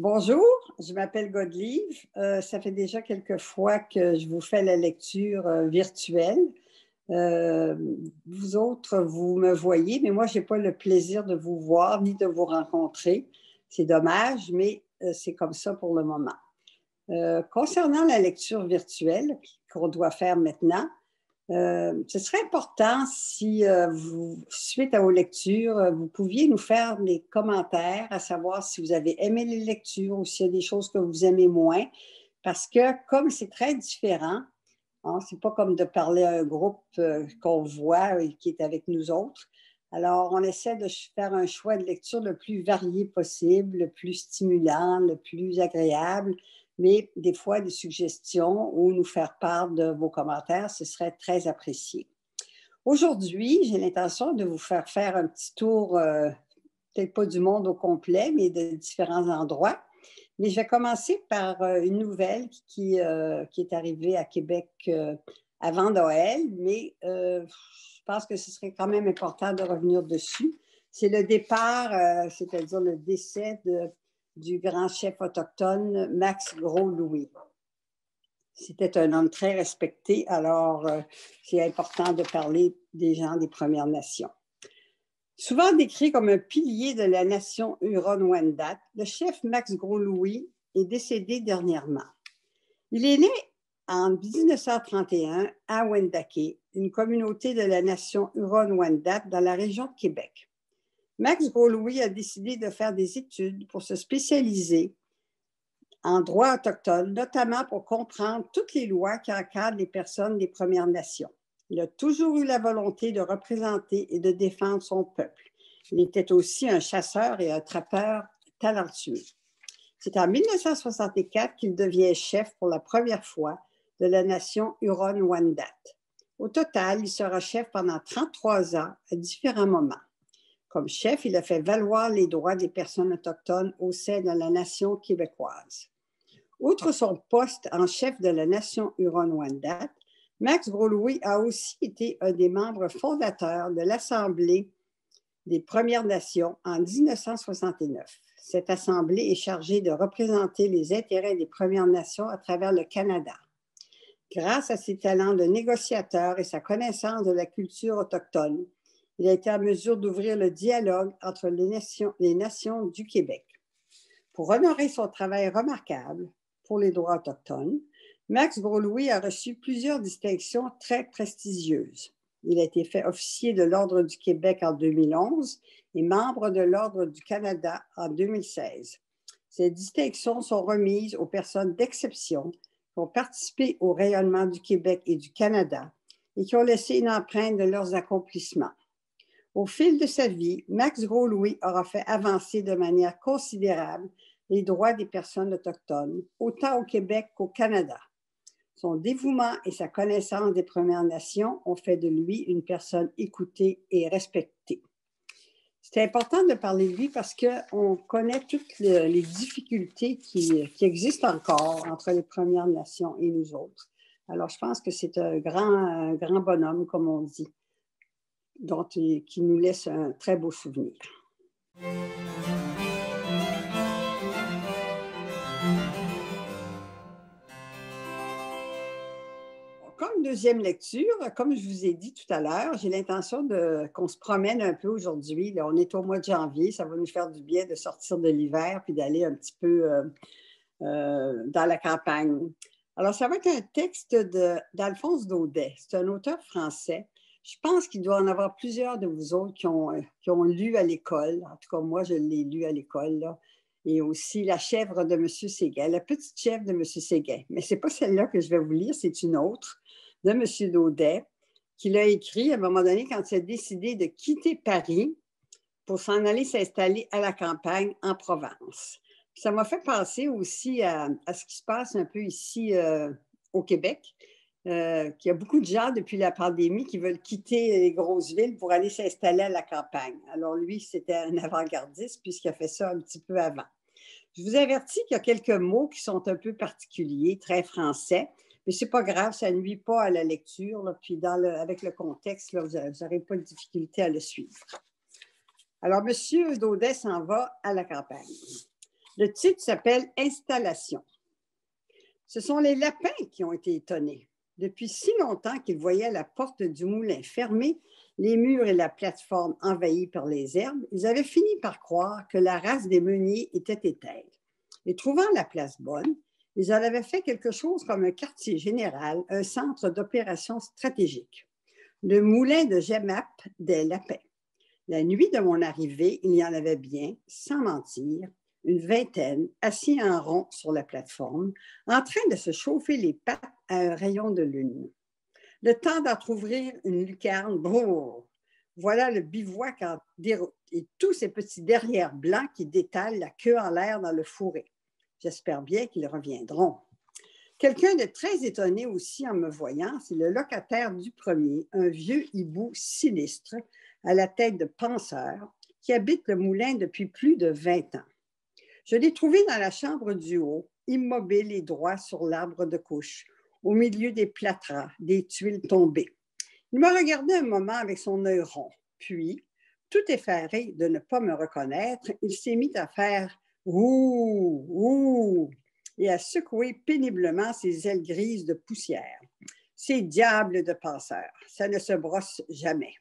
Bonjour, je m'appelle Godelieve. Ça fait déjà quelques fois que je vous fais la lecture virtuelle. Euh, Vous autres, vous me voyez, mais moi, je n'ai pas le plaisir de vous voir ni de vous rencontrer. C'est dommage, mais c'est comme ça pour le moment. Concernant la lecture virtuelle qu'on doit faire maintenant, ce serait important si suite à vos lectures, vous pouviez nous faire des commentaires, à savoir si vous avez aimé les lectures ou s'il y a des choses que vous aimez moins, parce que comme c'est très différent, hein, c'est pas comme de parler à un groupe qu'on voit et qui est avec nous autres. Alors, on essaie de faire un choix de lecture le plus varié possible, le plus stimulant, le plus agréable, mais des fois des suggestions ou nous faire part de vos commentaires, ce serait très apprécié. Aujourd'hui, j'ai l'intention de vous faire faire un petit tour, peut-être pas du monde au complet, mais de différents endroits. Mais je vais commencer par une nouvelle qui est arrivée à Québec avant Noël, mais je pense que ce serait quand même important de revenir dessus. C'est le départ, c'est-à-dire le décès du grand chef autochtone Max Gros-Louis. C'était un homme très respecté, alors c'est important de parler des gens des Premières Nations. Souvent décrit comme un pilier de la nation Huron-Wendat, le chef Max Gros-Louis est décédé dernièrement. Il est né en 1931 à Wendake, une communauté de la nation Huron-Wendat dans la région de Québec. Max Gros-Louis a décidé de faire des études pour se spécialiser en droit autochtone, notamment pour comprendre toutes les lois qui encadrent les personnes des Premières Nations. Il a toujours eu la volonté de représenter et de défendre son peuple. Il était aussi un chasseur et un trappeur talentueux. C'est en 1964 qu'il devient chef pour la première fois de la nation Huron-Wendat. Au total, il sera chef pendant 33 ans à différents moments. Comme chef, il a fait valoir les droits des personnes autochtones au sein de la nation québécoise. Outre son poste en chef de la nation Huron-Wendat, Max Gros-Louis a aussi été un des membres fondateurs de l'Assemblée des Premières Nations en 1969. Cette assemblée est chargée de représenter les intérêts des Premières Nations à travers le Canada. Grâce à ses talents de négociateur et sa connaissance de la culture autochtone, il a été en mesure d'ouvrir le dialogue entre les nations du Québec. Pour honorer son travail remarquable pour les droits autochtones, Max Gros-Louis a reçu plusieurs distinctions très prestigieuses. Il a été fait officier de l'Ordre du Québec en 2011 et membre de l'Ordre du Canada en 2016. Ces distinctions sont remises aux personnes d'exception qui ont participé au rayonnement du Québec et du Canada et qui ont laissé une empreinte de leurs accomplissements. Au fil de sa vie, Max Gros-Louis aura fait avancer de manière considérable les droits des personnes autochtones, autant au Québec qu'au Canada. Son dévouement et sa connaissance des Premières Nations ont fait de lui une personne écoutée et respectée. C'est important de parler de lui parce qu'on connaît toutes les difficultés qui existent encore entre les Premières Nations et nous autres. Alors, je pense que c'est un grand bonhomme, comme on dit, qui nous laisse un très beau souvenir. Comme deuxième lecture, comme je vous ai dit tout à l'heure, j'ai l'intention qu'on se promène un peu aujourd'hui. Là, on est au mois de janvier, ça va nous faire du bien de sortir de l'hiver puis d'aller un petit peu dans la campagne. Alors, ça va être un texte d'Alphonse Daudet. C'est un auteur français. Je pense qu'il doit en avoir plusieurs de vous autres qui ont lu à l'école. En tout cas, moi, je l'ai lu à l'école, là. Et aussi La chèvre de M. Séguin, La petite chèvre de M. Séguin. Mais ce n'est pas celle-là que je vais vous lire, c'est une autre de M. Daudet qu'il a écrit à un moment donné quand il a décidé de quitter Paris pour s'en aller s'installer à la campagne en Provence. Ça m'a fait penser aussi à ce qui se passe un peu ici au Québec, qu'il y a beaucoup de gens depuis la pandémie qui veulent quitter les grosses villes pour aller s'installer à la campagne. Alors lui, c'était un avant-gardiste puisqu'il a fait ça un petit peu avant. Je vous avertis qu'il y a quelques mots qui sont un peu particuliers, très français, mais ce n'est pas grave, ça ne nuit pas à la lecture. Là, puis avec le contexte, là, vous n'aurez pas de difficulté à le suivre. Alors, M. Daudet s'en va à la campagne. Le titre s'appelle Installation. Ce sont les lapins qui ont été étonnés. Depuis si longtemps qu'ils voyaient la porte du moulin fermée, les murs et la plateforme envahis par les herbes, ils avaient fini par croire que la race des meuniers était éteinte. Et trouvant la place bonne, ils en avaient fait quelque chose comme un quartier général, un centre d'opération stratégique. Le moulin de Gemap des lapins. La nuit de mon arrivée, il y en avait bien, sans mentir, une vingtaine, assis en rond sur la plateforme, en train de se chauffer les pattes à un rayon de lune. Le temps d'entrouvrir une lucarne, brrr, voilà le bivouac en déroute et tous ces petits derrières blancs qui détalent la queue en l'air dans le fourré. J'espère bien qu'ils reviendront. Quelqu'un de très étonné aussi en me voyant, c'est le locataire du premier, un vieux hibou sinistre, à la tête de penseur, qui habite le moulin depuis plus de 20 ans. Je l'ai trouvé dans la chambre du haut, immobile et droit sur l'arbre de couche, au milieu des plâtras, des tuiles tombées. Il m'a regardé un moment avec son œil rond, puis, tout effaré de ne pas me reconnaître, il s'est mis à faire « ouh, ouh » et à secouer péniblement ses ailes grises de poussière. Ces diables de penseurs, ça ne se brosse jamais.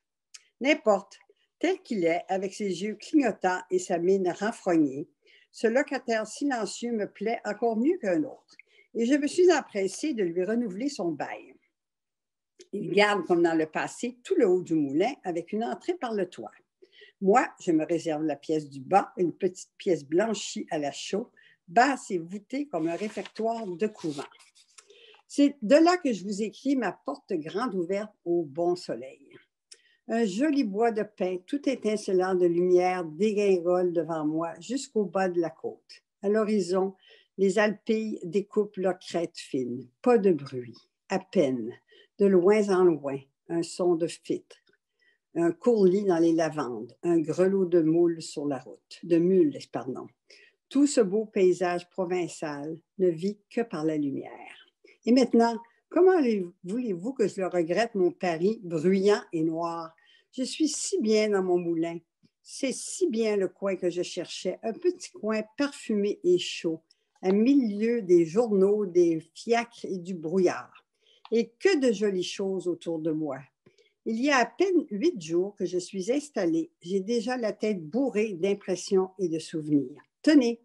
N'importe, tel qu'il est, avec ses yeux clignotants et sa mine renfrognée, ce locataire silencieux me plaît encore mieux qu'un autre, et je me suis empressée de lui renouveler son bail. Il garde, comme dans le passé, tout le haut du moulin avec une entrée par le toit. Moi, je me réserve la pièce du bas, une petite pièce blanchie à la chaux, basse et voûtée comme un réfectoire de couvent. C'est de là que je vous écris ma porte grande ouverte au bon soleil. Un joli bois de pin, tout étincelant de lumière, dégringole devant moi jusqu'au bas de la côte. À l'horizon, les Alpilles découpent leurs crêtes fines. Pas de bruit, à peine, de loin en loin, un son de filtre. Un courlis dans les lavandes, un grelot de mules sur la route, Tout ce beau paysage provincial ne vit que par la lumière. Et maintenant, comment voulez-vous que je le regrette, mon Paris bruyant et noir? Je suis si bien dans mon moulin. C'est si bien le coin que je cherchais, un petit coin parfumé et chaud, à milieu des journaux, des fiacres et du brouillard. Et que de jolies choses autour de moi. Il y a à peine 8 jours que je suis installée. J'ai déjà la tête bourrée d'impressions et de souvenirs. Tenez,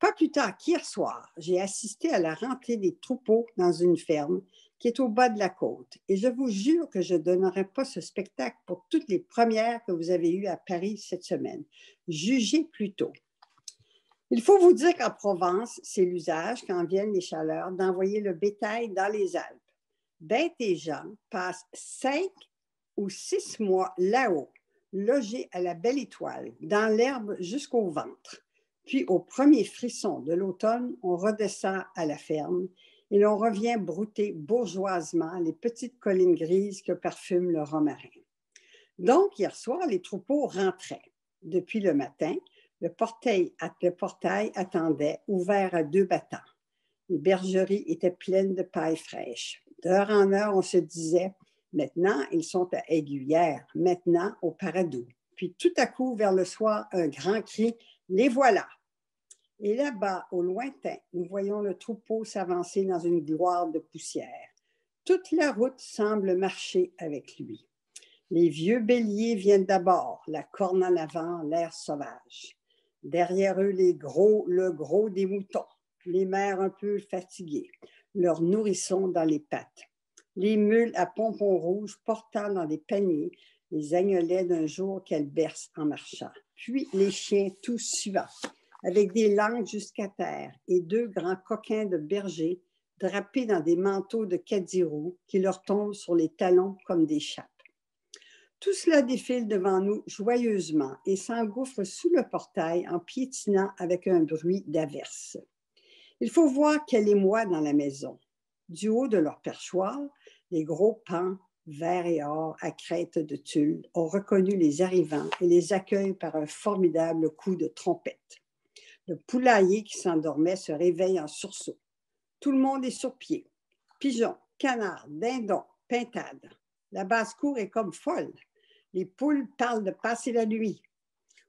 pas plus tard qu'hier soir, j'ai assisté à la rentrée des troupeaux dans une ferme qui est au bas de la côte. Et je vous jure que je ne donnerai pas ce spectacle pour toutes les premières que vous avez eues à Paris cette semaine. Jugez plutôt. Il faut vous dire qu'en Provence, c'est l'usage, quand viennent les chaleurs, d'envoyer le bétail dans les Alpes. Bêtes et gens passent 5 ou 6 mois là-haut, logés à la belle étoile, dans l'herbe jusqu'au ventre. Puis, au premier frisson de l'automne, on redescend à la ferme et l'on revient brouter bourgeoisement les petites collines grises que parfume le romarin. Donc, hier soir, les troupeaux rentraient. Depuis le matin, le portail attendait, ouvert à 2 battants. Les bergeries étaient pleines de paille fraîche. D'heure en heure, on se disait « Maintenant, ils sont à Aiguillère, maintenant au Paradou. » Puis tout à coup, vers le soir, un grand cri « Les voilà !» Et là-bas, au lointain, nous voyons le troupeau s'avancer dans une gloire de poussière. Toute la route semble marcher avec lui. Les vieux béliers viennent d'abord, la corne en avant, l'air sauvage. Derrière eux, le gros des moutons, les mères un peu fatiguées, leurs nourrissons dans les pattes. Les mules à pompons rouges portant dans des paniers les agnolets d'un jour qu'elles bercent en marchant. Puis les chiens tous suivants, avec des langues jusqu'à terre, et 2 grands coquins de berger drapés dans des manteaux de cadirou qui leur tombent sur les talons comme des chapes. Tout cela défile devant nous joyeusement et s'engouffre sous le portail en piétinant avec un bruit d'averse. Il faut voir quel émoi dans la maison. Du haut de leur perchoir, les gros pans vert et or à crête de tulle ont reconnu les arrivants et les accueillent par un formidable coup de trompette. Le poulailler qui s'endormait se réveille en sursaut. Tout le monde est sur pied. Pigeons, canards, dindons, pintades. La basse-cour est comme folle. Les poules parlent de passer la nuit.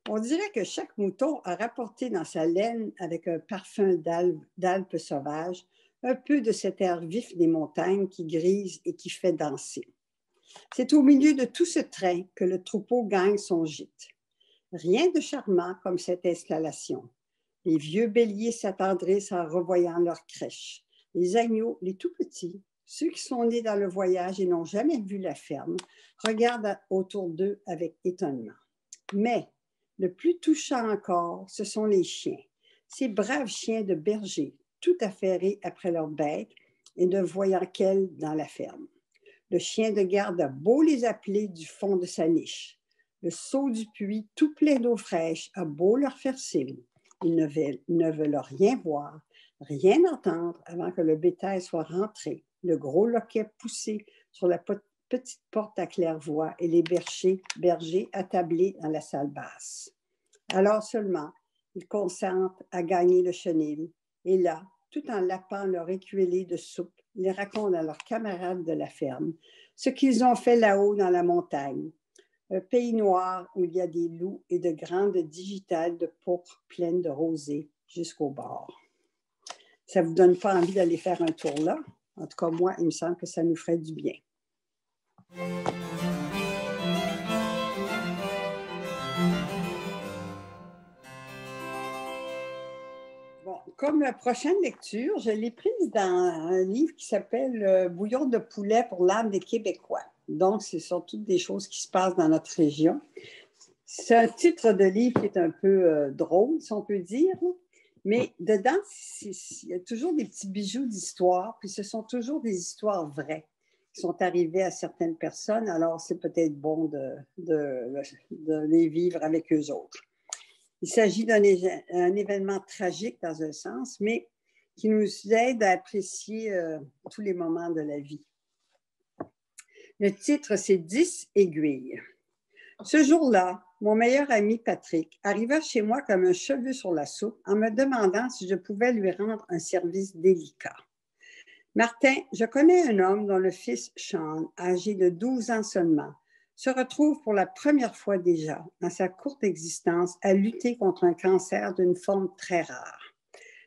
On dirait que chaque mouton a rapporté dans sa laine, avec un parfum d'alpes sauvages, un peu de cet air vif des montagnes qui grise et qui fait danser. C'est au milieu de tout ce train que le troupeau gagne son gîte. Rien de charmant comme cette installation. Les vieux béliers s'attendrissent en revoyant leur crèche. Les agneaux, les tout petits, ceux qui sont nés dans le voyage et n'ont jamais vu la ferme, regardent autour d'eux avec étonnement. Mais le plus touchant encore, ce sont les chiens. Ces braves chiens de berger, tout affairés après leurs bêtes et ne voyant qu'elles dans la ferme. Le chien de garde a beau les appeler du fond de sa niche. Le seau du puits, tout plein d'eau fraîche, a beau leur faire signe. Ils ne veulent rien voir, rien entendre avant que le bétail soit rentré, le gros loquet poussé sur la petite porte à claire-voie et les bergers attablés dans la salle basse. Alors seulement, ils consentent à gagner le chenil et là, tout en lapant leur écuellée de soupe, ils racontent à leurs camarades de la ferme ce qu'ils ont fait là-haut dans la montagne, un pays noir où il y a des loups et de grandes digitales de pourpre pleines de rosée jusqu'au bord. Ça ne vous donne pas envie d'aller faire un tour là? En tout cas, moi, il me semble que ça nous ferait du bien. Bon, comme prochaine lecture, je l'ai prise dans un livre qui s'appelle Bouillon de poulet pour l'âme des Québécois. Donc, ce sont toutes des choses qui se passent dans notre région. C'est un titre de livre qui est un peu drôle, si on peut dire, mais dedans, il y a toujours des petits bijoux d'histoire, puis ce sont toujours des histoires vraies qui sont arrivées à certaines personnes, alors c'est peut-être bon de les vivre avec eux autres. Il s'agit d'un événement tragique dans un sens, mais qui nous aide à apprécier tous les moments de la vie. Le titre, c'est 10 aiguilles. Ce jour-là, mon meilleur ami Patrick arriva chez moi comme un cheveu sur la soupe en me demandant si je pouvais lui rendre un service délicat. Martin, je connais un homme dont le fils Sean, âgé de 12 ans seulement, se retrouve pour la première fois déjà dans sa courte existence à lutter contre un cancer d'une forme très rare.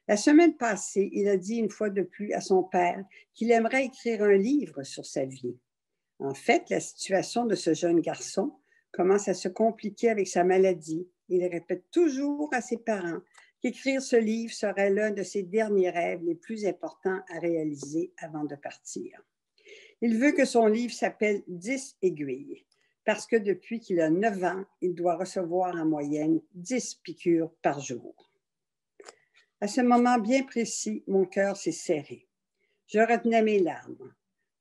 La semaine passée, il a dit une fois de plus à son père qu'il aimerait écrire un livre sur sa vie. En fait, la situation de ce jeune garçon commence à se compliquer avec sa maladie. Il répète toujours à ses parents qu'écrire ce livre serait l'un de ses derniers rêves les plus importants à réaliser avant de partir. Il veut que son livre s'appelle 10 aiguilles, parce que depuis qu'il a 9 ans, il doit recevoir en moyenne 10 piqûres par jour. À ce moment bien précis, mon cœur s'est serré. Je retenais mes larmes.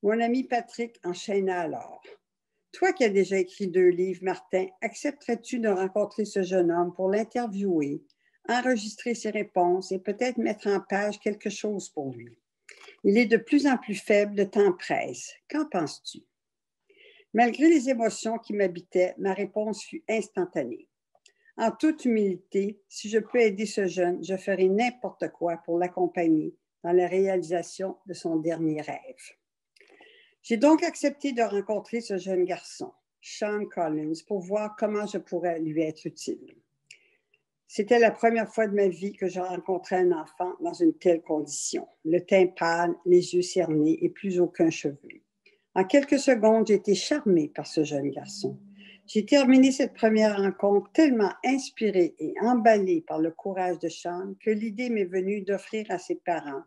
Mon ami Patrick enchaîna alors. Toi qui as déjà écrit 2 livres, Martin, accepterais-tu de rencontrer ce jeune homme pour l'interviewer, enregistrer ses réponses et peut-être mettre en page quelque chose pour lui? Il est de plus en plus faible, le temps presse. Qu'en penses-tu? Malgré les émotions qui m'habitaient, ma réponse fut instantanée. En toute humilité, si je peux aider ce jeune, je ferai n'importe quoi pour l'accompagner dans la réalisation de son dernier rêve. J'ai donc accepté de rencontrer ce jeune garçon, Sean Collins, pour voir comment je pourrais lui être utile. C'était la première fois de ma vie que je rencontrais un enfant dans une telle condition. Le teint pâle, les yeux cernés et plus aucun cheveu. En quelques secondes, j'ai été charmée par ce jeune garçon. J'ai terminé cette première rencontre tellement inspirée et emballée par le courage de Sean que l'idée m'est venue d'offrir à ses parents,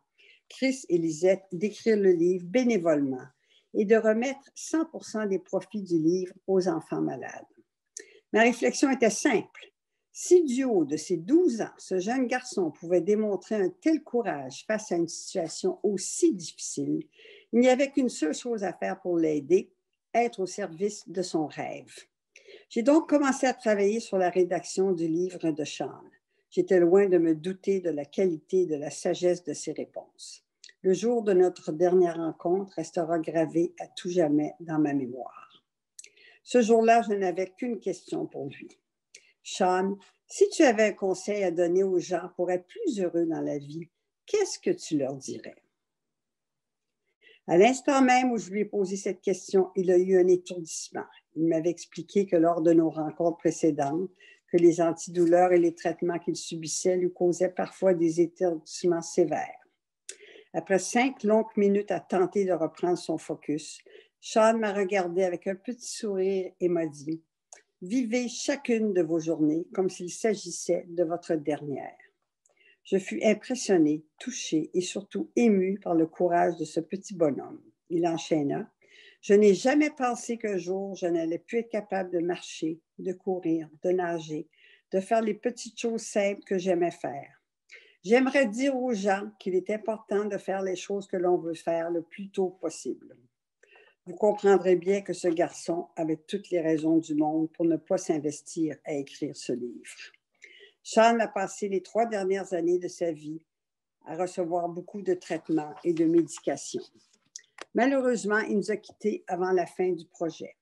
Chris et Lisette, d'écrire le livre bénévolement et de remettre 100% des profits du livre aux enfants malades. Ma réflexion était simple. Si du haut de ses 12 ans, ce jeune garçon pouvait démontrer un tel courage face à une situation aussi difficile, il n'y avait qu'une seule chose à faire pour l'aider, être au service de son rêve. J'ai donc commencé à travailler sur la rédaction du livre de Sean. J'étais loin de me douter de la qualité et de la sagesse de ses réponses. Le jour de notre dernière rencontre restera gravé à tout jamais dans ma mémoire. Ce jour-là, je n'avais qu'une question pour lui. Sean, si tu avais un conseil à donner aux gens pour être plus heureux dans la vie, qu'est-ce que tu leur dirais? À l'instant même où je lui ai posé cette question, il a eu un étourdissement. Il m'avait expliqué que lors de nos rencontres précédentes, que les antidouleurs et les traitements qu'il subissait lui causaient parfois des étourdissements sévères. Après 5 longues minutes à tenter de reprendre son focus, Sean m'a regardé avec un petit sourire et m'a dit « Vivez chacune de vos journées comme s'il s'agissait de votre dernière. » Je fus impressionnée, touchée et surtout émue par le courage de ce petit bonhomme. Il enchaîna. Je n'ai jamais pensé qu'un jour je n'allais plus être capable de marcher, de courir, de nager, de faire les petites choses simples que j'aimais faire. J'aimerais dire aux gens qu'il est important de faire les choses que l'on veut faire le plus tôt possible. Vous comprendrez bien que ce garçon avait toutes les raisons du monde pour ne pas s'investir à écrire ce livre. Sean a passé les 3 dernières années de sa vie à recevoir beaucoup de traitements et de médications. Malheureusement, il nous a quittés avant la fin du projet.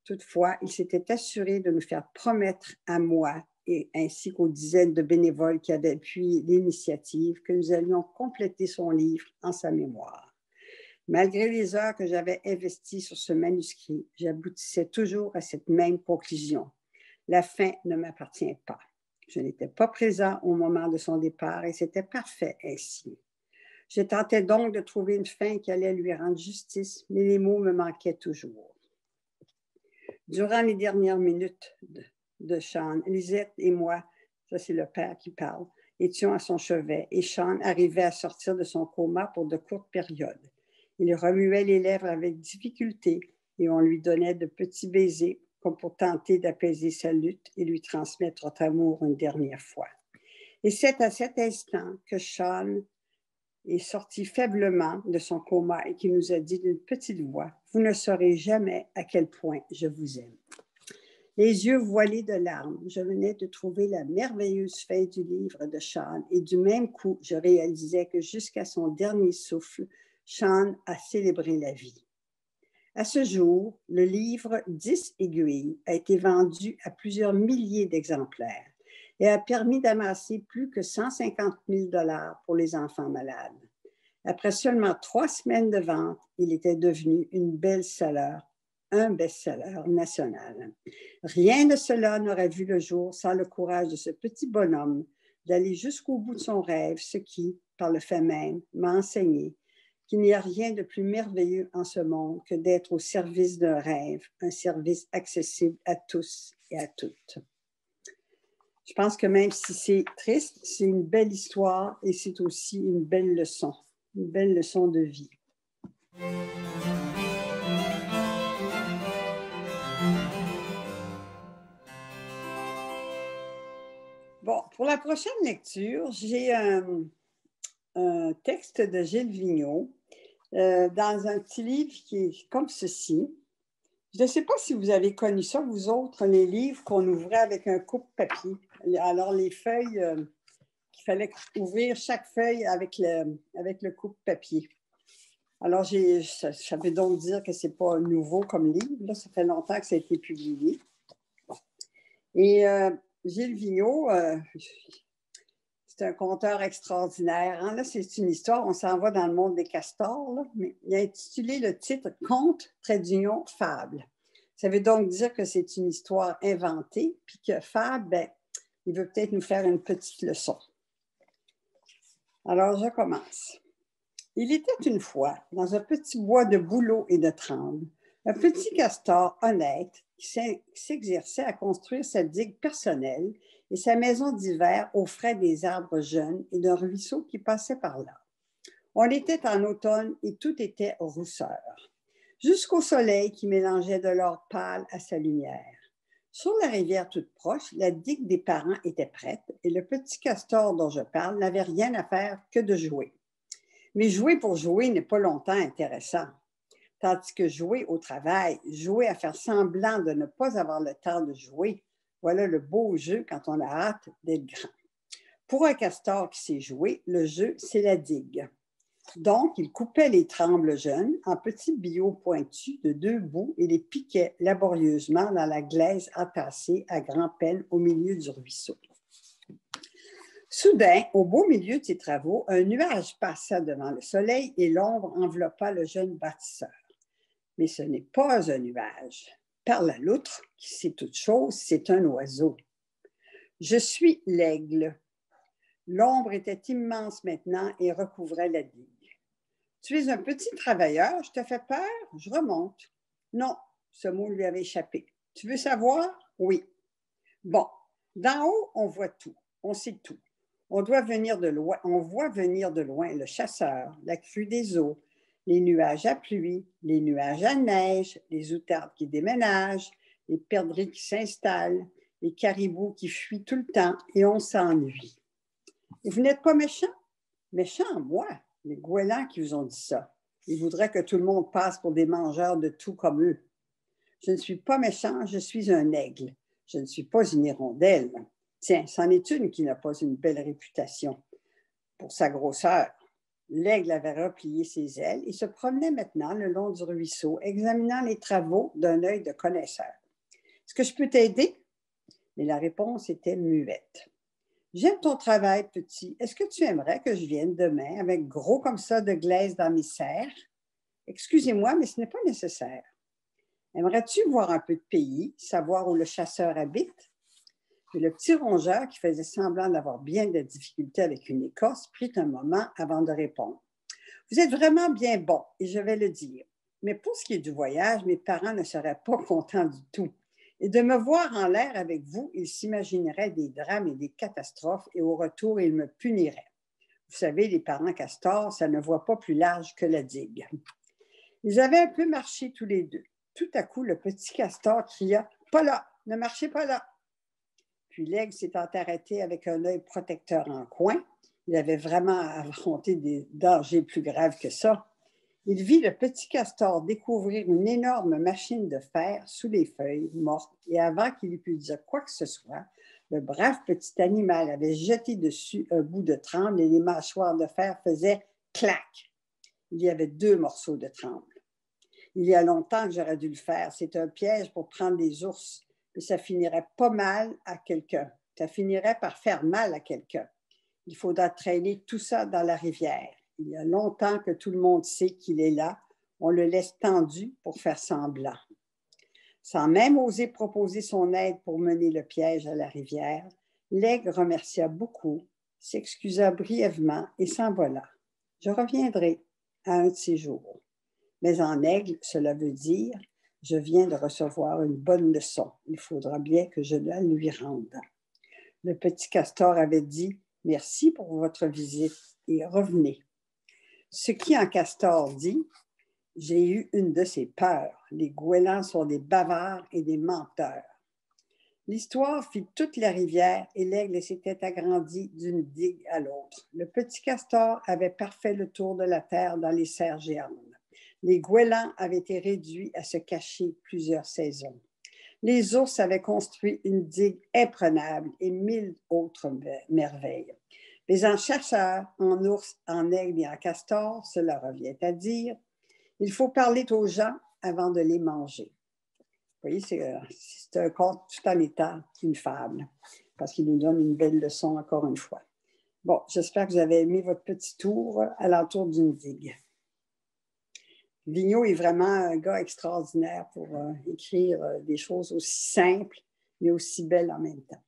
Toutefois, il s'était assuré de nous faire promettre à moi et ainsi qu'aux dizaines de bénévoles qui avaient appuyé l'initiative que nous allions compléter son livre en sa mémoire. Malgré les heures que j'avais investies sur ce manuscrit, j'aboutissais toujours à cette même conclusion. La fin ne m'appartient pas. Je n'étais pas présent au moment de son départ et c'était parfait ainsi. Je tentais donc de trouver une fin qui allait lui rendre justice, mais les mots me manquaient toujours. Durant les dernières minutes de Sean, Lisette et moi, ça c'est le père qui parle, étions à son chevet et Sean arrivait à sortir de son coma pour de courtes périodes. Il remuait les lèvres avec difficulté et on lui donnait de petits baisers comme pour tenter d'apaiser sa lutte et lui transmettre notre amour une dernière fois. Et c'est à cet instant que Sean est sorti faiblement de son coma et qu'il nous a dit d'une petite voix « Vous ne saurez jamais à quel point je vous aime ». Les yeux voilés de larmes, je venais de trouver la merveilleuse fin du livre de Sean et du même coup, je réalisais que jusqu'à son dernier souffle, Sean a célébré la vie. À ce jour, le livre 10 aiguilles a été vendu à plusieurs milliers d'exemplaires et a permis d'amasser plus que 150 000 $ pour les enfants malades. Après seulement 3 semaines de vente, il était devenu un best-seller national. Rien de cela n'aurait vu le jour sans le courage de ce petit bonhomme d'aller jusqu'au bout de son rêve, ce qui, par le fait même, m'a enseigné qu'il n'y a rien de plus merveilleux en ce monde que d'être au service d'un rêve, un service accessible à tous et à toutes. Je pense que même si c'est triste, c'est une belle histoire et c'est aussi une belle leçon de vie. Bon, pour la prochaine lecture, j'ai un texte de Gilles Vigneault dans un petit livre qui est comme ceci. Je ne sais pas si vous avez connu ça, vous autres, les livres qu'on ouvrait avec un coupe-papier. Alors, les feuilles, qu'il fallait ouvrir chaque feuille avec le coupe-papier. Alors, ça veut donc dire que ce n'est pas nouveau comme livre. Là, ça fait longtemps que ça a été publié. Et Gilles Vigneault, c'est un conteur extraordinaire. Hein? Là, c'est une histoire, on s'en va dans le monde des castors, là, mais il a intitulé le titre « Conte, trait d'union, fable ». Ça veut donc dire que c'est une histoire inventée, puis que fable, ben, il veut peut-être nous faire une petite leçon. Alors, je commence. Il était une fois, dans un petit bois de bouleaux et de trembles, un petit castor honnête qui s'exerçait à construire sa digue personnelle et sa maison d'hiver aux frais des arbres jeunes et d'un ruisseau qui passait par là. On était en automne et tout était rousseur, jusqu'au soleil qui mélangeait de l'or pâle à sa lumière. Sur la rivière toute proche, la digue des parents était prête et le petit castor dont je parle n'avait rien à faire que de jouer. Mais jouer pour jouer n'est pas longtemps intéressant. Tandis que jouer au travail, jouer à faire semblant de ne pas avoir le temps de jouer, voilà le beau jeu quand on a hâte d'être grand. Pour un castor qui sait jouer, le jeu, c'est la digue. Donc, il coupait les trembles jeunes en petits billots pointus de 2 bouts et les piquait laborieusement dans la glaise entassée à grand-peine au milieu du ruisseau. Soudain, au beau milieu de ses travaux, un nuage passa devant le soleil et l'ombre enveloppa le jeune bâtisseur. Mais ce n'est pas un nuage. Par la loutre, qui sait toute chose, c'est un oiseau. Je suis l'aigle. L'ombre était immense maintenant et recouvrait la digue. Tu es un petit travailleur, je te fais peur, je remonte. Non, ce mot lui avait échappé. Tu veux savoir? Oui. Bon, d'en haut, on voit tout, on sait tout. On voit venir de loin le chasseur, la crue des eaux, les nuages à pluie, les nuages à neige, les outardes qui déménagent, les perdrix qui s'installent, les caribous qui fuient tout le temps et on s'ennuie. Et vous n'êtes pas méchant? Méchant, moi, les goélands qui vous ont dit ça. Ils voudraient que tout le monde passe pour des mangeurs de tout comme eux. Je ne suis pas méchant, je suis un aigle. Je ne suis pas une hirondelle. Tiens, c'en est une qui n'a pas une belle réputation pour sa grosseur. L'aigle avait replié ses ailes et se promenait maintenant le long du ruisseau, examinant les travaux d'un œil de connaisseur. Est-ce que je peux t'aider? Mais la réponse était muette. J'aime ton travail, petit. Est-ce que tu aimerais que je vienne demain avec gros comme ça de glaise dans mes serres? Excusez-moi, mais ce n'est pas nécessaire. Aimerais-tu voir un peu de pays, savoir où le chasseur habite? Mais le petit rongeur, qui faisait semblant d'avoir bien de difficultés avec une écorce, prit un moment avant de répondre. Vous êtes vraiment bien bon, et je vais le dire. Mais pour ce qui est du voyage, mes parents ne seraient pas contents du tout. Et de me voir en l'air avec vous, ils s'imagineraient des drames et des catastrophes, et au retour, ils me puniraient. Vous savez, les parents castors, ça ne voit pas plus large que la digue. Ils avaient un peu marché tous les deux. Tout à coup, le petit castor cria « Pas là! Ne marchez pas là! » Puis l'aigle s'étant arrêté avec un œil protecteur en coin, il avait vraiment affronté des dangers plus graves que ça. Il vit le petit castor découvrir une énorme machine de fer sous les feuilles mortes et avant qu'il ait pu dire quoi que ce soit, le brave petit animal avait jeté dessus un bout de tremble et les mâchoires de fer faisaient clac. Il y avait 2 morceaux de tremble. Il y a longtemps que j'aurais dû le faire. C'est un piège pour prendre les ours. Mais ça finirait pas mal à quelqu'un. Ça finirait par faire mal à quelqu'un. Il faudra traîner tout ça dans la rivière. Il y a longtemps que tout le monde sait qu'il est là. On le laisse tendu pour faire semblant. Sans même oser proposer son aide pour mener le piège à la rivière, l'aigle remercia beaucoup, s'excusa brièvement et s'envola. Je reviendrai à un de ces jours. Mais en aigle, cela veut dire « Je viens de recevoir une bonne leçon. Il faudra bien que je la lui rende. » Le petit castor avait dit « Merci pour votre visite et revenez. » Ce qui en castor dit « J'ai eu une de ces peurs. Les goélands sont des bavards et des menteurs. » L'histoire fit toute la rivière et l'aigle s'était agrandi d'une digue à l'autre. Le petit castor avait parfait le tour de la terre dans les serres géantes. Les goélands avaient été réduits à se cacher plusieurs saisons. Les ours avaient construit une digue imprenable et 1000 autres merveilles. Mais en chasseur, en ours, en aigle et en castor, cela revient à dire, il faut parler aux gens avant de les manger. Vous voyez, c'est un conte tout en étant une fable, parce qu'il nous donne une belle leçon encore une fois. Bon, j'espère que vous avez aimé votre petit tour à l'entour d'une digue. Vigneault est vraiment un gars extraordinaire pour écrire des choses aussi simples, mais aussi belles en même temps.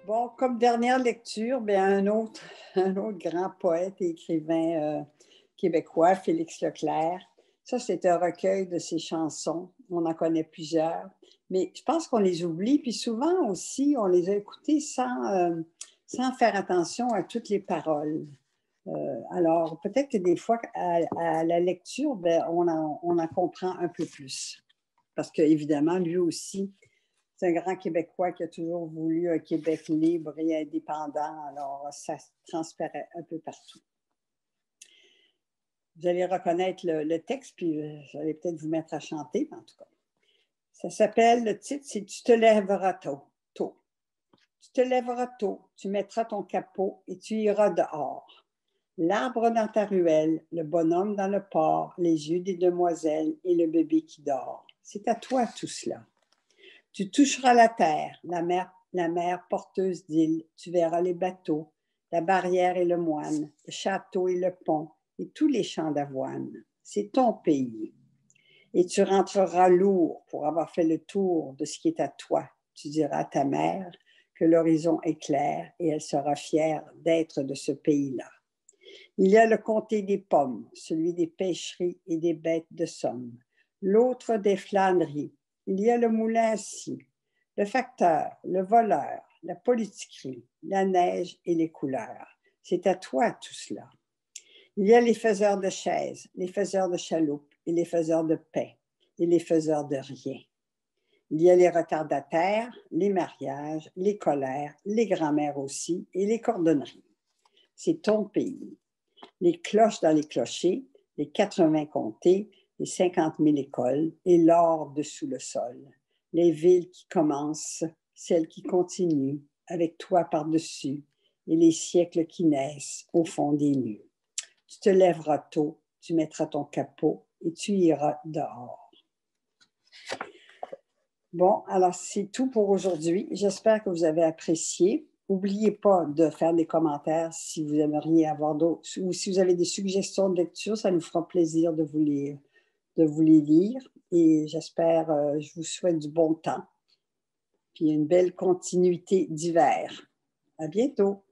Bon, comme dernière lecture, bien, un autre grand poète et écrivain québécois, Félix Leclerc. Ça, c'est un recueil de ses chansons. On en connaît plusieurs. Mais je pense qu'on les oublie. Puis souvent aussi, on les a écoutées sans faire attention à toutes les paroles. Alors, peut-être que des fois, à la lecture, bien, on en comprend un peu plus. Parce qu'évidemment, lui aussi, c'est un grand Québécois qui a toujours voulu un Québec libre et indépendant. Alors, ça se transparaît un peu partout. Vous allez reconnaître le texte, puis j'allais peut-être vous mettre à chanter, mais en tout cas. Ça s'appelle, le titre, c'est « Tu te lèveras tôt ». Tu te lèveras tôt, tu mettras ton capot et tu iras dehors. L'arbre dans ta ruelle, le bonhomme dans le port, les yeux des demoiselles et le bébé qui dort. C'est à toi tout cela. Tu toucheras la terre, la mer porteuse d'îles, tu verras les bateaux, la barrière et le moine, le château et le pont, et tous les champs d'avoine. C'est ton pays. Et tu rentreras lourd pour avoir fait le tour de ce qui est à toi. Tu diras à ta mère que l'horizon est clair et elle sera fière d'être de ce pays-là. Il y a le comté des pommes, celui des pêcheries et des bêtes de somme, l'autre des flâneries. Il y a le moulin à scie, le facteur, le voleur, la politiquerie, la neige et les couleurs. C'est à toi tout cela. Il y a les faiseurs de chaises, les faiseurs de chaloupes et les faiseurs de pain et les faiseurs de rien. Il y a les retardataires, les mariages, les colères, les grands-mères aussi et les cordonneries. C'est ton pays. Les cloches dans les clochers, les 80 comtés, les 50 000 écoles et l'or dessous le sol. Les villes qui commencent, celles qui continuent, avec toi par-dessus, et les siècles qui naissent au fond des nues. Tu te lèveras tôt, tu mettras ton capot et tu iras dehors. Bon, alors c'est tout pour aujourd'hui. J'espère que vous avez apprécié. N'oubliez pas de faire des commentaires si vous aimeriez avoir d'autres, ou si vous avez des suggestions de lecture, ça nous fera plaisir de vous les lire. Et j'espère, je vous souhaite du bon temps, puis une belle continuité d'hiver. À bientôt!